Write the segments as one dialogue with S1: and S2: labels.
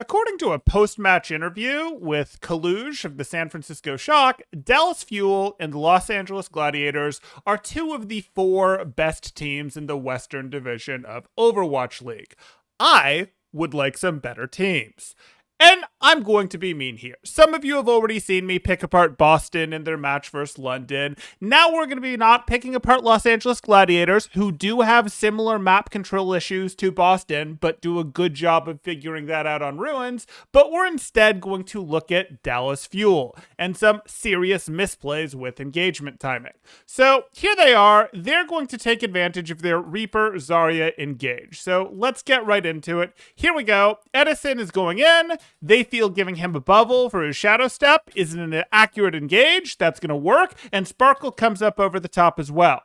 S1: According to a post-match interview with Kaluge of the San Francisco Shock, Dallas Fuel and the Los Angeles Gladiators are two of the four best teams in the Western Division of Overwatch League. I would like some better teams. And I'm going to be mean here. Some of you have already seen me pick apart Boston in their match versus London. Now we're going to be not picking apart Los Angeles Gladiators, who do have similar map control issues to Boston, but do a good job of figuring that out on Ruins. But we're instead going to look at Dallas Fuel and some serious misplays with engagement timing. So here they are. They're going to take advantage of their Reaper Zarya engage. So let's get right into it. Here we go. Edison is going in. They feel giving him a bubble for his shadow step isn't an accurate engage. That's going to work. And Sparkle comes up over the top as well.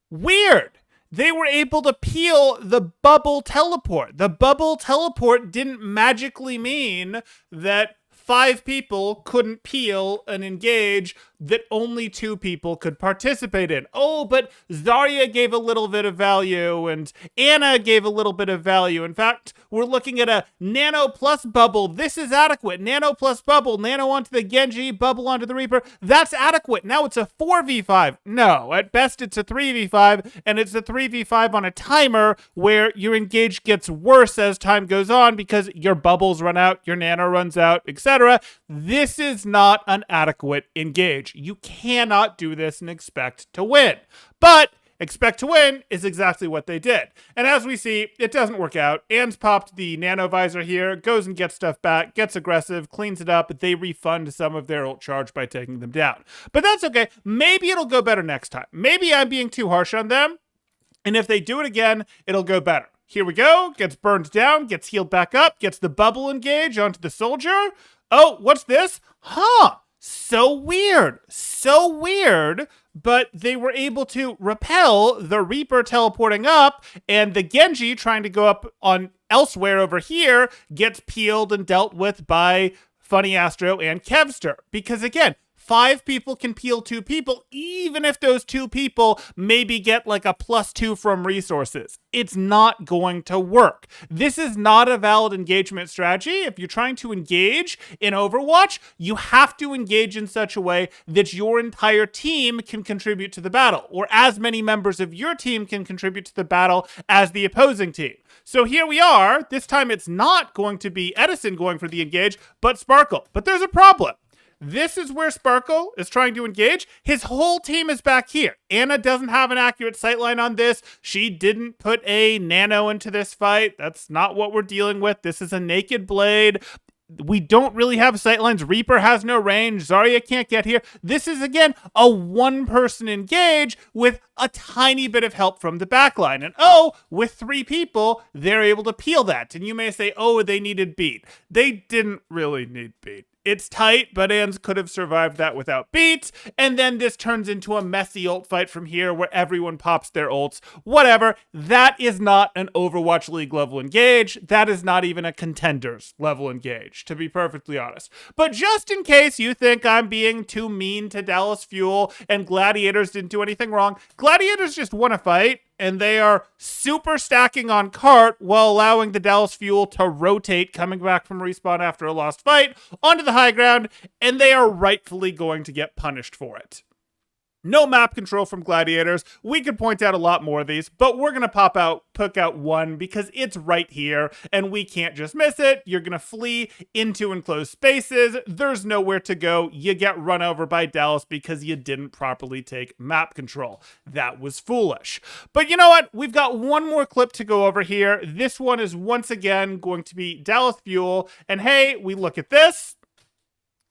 S1: Weird. They were able to peel the bubble teleport. The bubble teleport didn't magically mean that 5 people couldn't peel an engage that only 2 people could participate in. Oh, but Zarya gave a little bit of value and Anna gave a little bit of value. In fact, we're looking at a Nano plus bubble. This is adequate. Nano plus bubble. Nano onto the Genji, bubble onto the Reaper. That's adequate. Now it's a 4v5. No, at best it's a 3v5, and it's a 3v5 on a timer where your engage gets worse as time goes on because your bubbles run out, your Nano runs out, etc. This is not an adequate engage. You cannot do this and expect to win. But expect to win is exactly what they did. And as we see, it doesn't work out. Ann's popped the Nano visor here, goes and gets stuff back, gets aggressive, cleans it up. They refund some of their ult charge by taking them down. But that's okay. Maybe it'll go better next time. Maybe I'm being too harsh on them. And if they do it again, it'll go better. Here we go. Gets burned down, gets healed back up, gets the bubble engage onto the soldier. Oh, what's this? So weird, but they were able to repel the Reaper teleporting up, and the Genji trying to go up on elsewhere over here gets peeled and dealt with by Funny Astro and Kevster. Because again, 5 people can peel 2 people, even if those 2 people maybe get like a +2 from resources. It's not going to work. This is not a valid engagement strategy. If you're trying to engage in Overwatch, you have to engage in such a way that your entire team can contribute to the battle, or as many members of your team can contribute to the battle as the opposing team. So here we are. This time it's not going to be Edison going for the engage, but Sparkle. But there's a problem. This is where Sparkle is trying to engage. His whole team is back here. Anna doesn't have an accurate sightline on this. She didn't put a Nano into this fight. That's not what we're dealing with. This is a naked blade. We don't really have sightlines. Reaper has no range. Zarya can't get here. This is, again, a one-person engage with a tiny bit of help from the backline. And with 3 people, they're able to peel that. And you may say, they needed beat. They didn't really need beat. It's tight, but Ans could have survived that without beats, and then this turns into a messy ult fight from here where everyone pops their ults. Whatever, that is not an Overwatch League level engage. That is not even a Contenders level engage, to be perfectly honest. But just in case you think I'm being too mean to Dallas Fuel and Gladiators didn't do anything wrong, Gladiators just won a fight, and they are super stacking on cart while allowing the Dallas Fuel to rotate coming back from respawn after a lost fight onto the high ground, and they are rightfully going to get punished for it. No map control from Gladiators. We could point out a lot more of these, but we're going to pick out one because it's right here, and we can't just miss it. You're going to flee into enclosed spaces. There's nowhere to go. You get run over by Dallas because you didn't properly take map control. That was foolish. But you know what? We've got one more clip to go over here. This one is once again going to be Dallas Fuel, and hey, we look at this.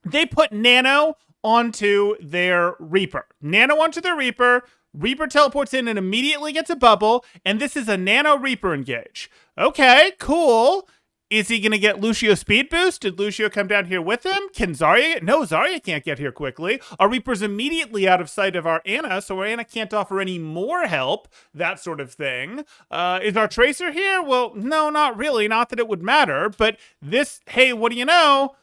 S1: They put Nano onto their Reaper. Nano onto their Reaper. Reaper teleports in and immediately gets a bubble, and this is a Nano Reaper engage. Okay, cool. Is he going to get Lucio speed boost? Did Lucio come down here with him? Can Zarya? No, Zarya can't get here quickly. Our Reaper's immediately out of sight of our Anna, so our Anna can't offer any more help, that sort of thing. Is our Tracer here? Well, no, not really. Not that it would matter, but this, hey, what do you know?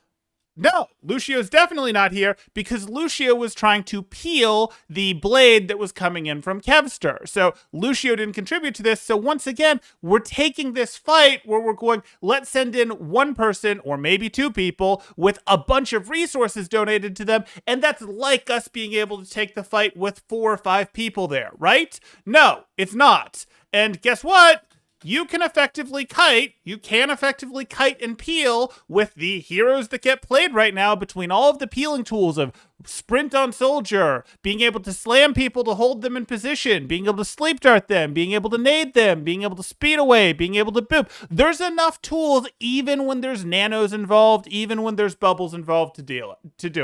S1: No, Lucio's definitely not here because Lucio was trying to peel the blade that was coming in from Kevster. So Lucio didn't contribute to this. So once again, we're taking this fight where we're going, let's send in one person or maybe two people with a bunch of resources donated to them. And that's like us being able to take the fight with 4 or 5 people there, right? No, it's not. And guess what? You can effectively kite and peel with the heroes that get played right now between all of the peeling tools of sprint on soldier, being able to slam people to hold them in position, being able to sleep dart them, being able to nade them, being able to speed away, being able to boop. There's enough tools even when there's nanos involved, even when there's bubbles involved to do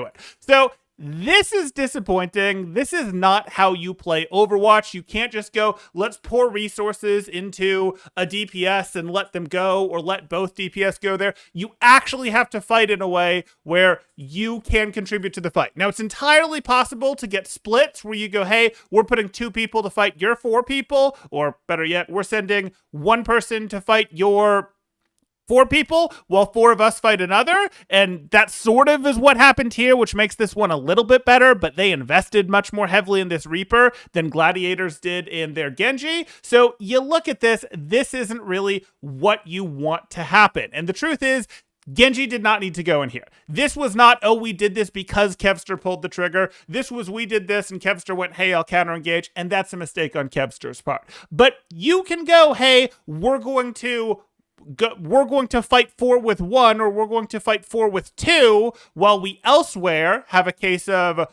S1: it. So this is disappointing. This is not how you play Overwatch. You can't just go, let's pour resources into a DPS and let them go, or let both DPS go there. You actually have to fight in a way where you can contribute to the fight. Now, it's entirely possible to get splits where you go, hey, we're putting 2 people to fight your 4 people, or better yet, we're sending 1 person to fight your 4 people while 4 of us fight another. And that sort of is what happened here, which makes this one a little bit better, but they invested much more heavily in this Reaper than Gladiators did in their Genji. So you look at this isn't really what you want to happen. And the truth is, Genji did not need to go in here. This was not, oh, we did this because Kevster pulled the trigger. This was, we did this and Kevster went, hey, I'll counter engage. And that's a mistake on Kevster's part. But you can go, hey, we're going to fight 4 with 1, or we're going to fight 4 with 2, while we elsewhere have a case of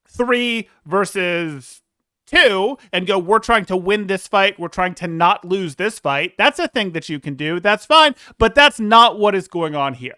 S1: 3 versus 2, and go, we're trying to win this fight, we're trying to not lose this fight. That's a thing that you can do. That's fine, but that's not what is going on here.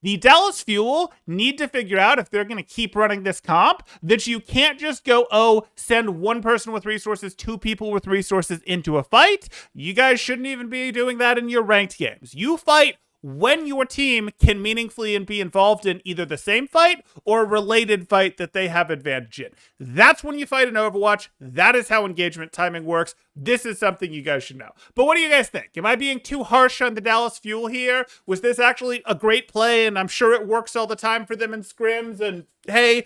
S1: The Dallas Fuel need to figure out, if they're going to keep running this comp, that you can't just go, oh, send 1 person with resources, 2 people with resources into a fight. You guys shouldn't even be doing that in your ranked games. You fight when your team can meaningfully be involved in either the same fight or a related fight that they have advantage in. That's when you fight in Overwatch. That is how engagement timing works. This is something you guys should know. But what do you guys think? Am I being too harsh on the Dallas Fuel here? Was this actually a great play, and I'm sure it works all the time for them in scrims, and hey,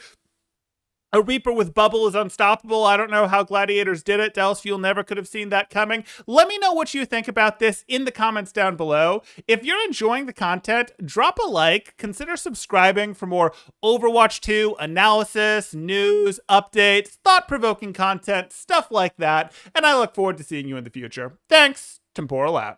S1: a Reaper with bubble is unstoppable? I don't know how Gladiators did it. Dallas Fuel never could have seen that coming. Let me know what you think about this in the comments down below. If you're enjoying the content, drop a like, consider subscribing for more Overwatch 2 analysis, news, updates, thought-provoking content, stuff like that, and I look forward to seeing you in the future. Thanks. Temporal out.